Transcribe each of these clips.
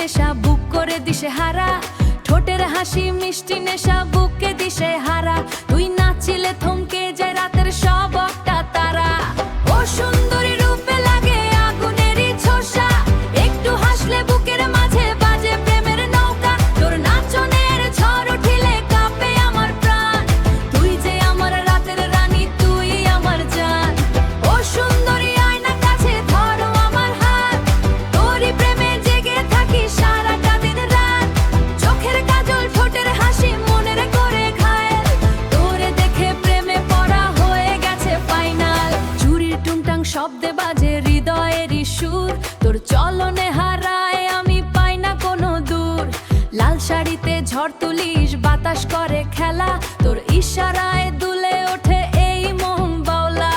নেশা বুক করে দিশে হারা, ঠোঁটের হাসি মিষ্টি নেশা বুকে দিশে হারা। তুই নাচিলে থমকে যায় রাতের সব একটা তারা। ও সুন্দরী রূপে লাগে আগুনেরই ছোঁয়া, একটু হাসলে বুকের মাঝে বাজে প্রেমের নৌকা। তোর নাচনের ঝড় উঠিলে কাঁপে আমার প্রাণ, তুই যে আমার রাতের রানী, তুই আমার জান। ও সুন্দরী আয়না কাছে ধরো আমার হাত, তোরই প্রেমে জেগে থাকি সারাটা দিন রাত। চোখের কাজল ঠোঁটের হাসি মনের করে ঘায়েল, তোরে দেখে প্রেমে পড়া হয়ে গেছে ফাইনাল। চুরির টুংটাং শব্দে বাজে হৃদয়েরই সুর, তোর চলনে হারায় আমি পাই না কোনো দূর। লাল শাড়িতে ঝড় তুলিস বাতাস করে খেলা, তোর ইশারায় দুলে ওঠে এই মোহন বাউলা।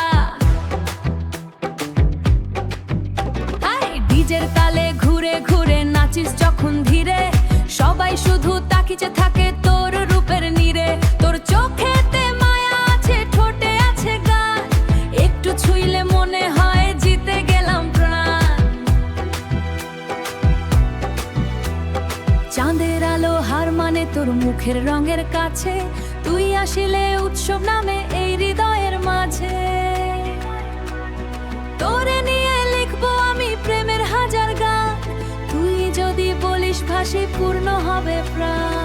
ডিজের তালে ঘুরে ঘুরে নাচিস যখন ধীরে, সবাই শুধু তাকিয়ে থাকে তোর রূপের নীরে। তোর চোখেতে মায়া আছে, ঠোঁটে আছে গান, একটু ছুঁইলে মনে হয় জিতে গেলাম প্রাণ। চাঁদের আলো হার মানে তোর মুখের রঙের কাছে, তুই আসিলে উৎসব নামে এই হৃদয়ের মাঝে। তোরে নিয়ে লিখবো আমি প্রেমের হাজার গান, তুই যদি বলিস ভাসি পূর্ণ হবে প্রাণ।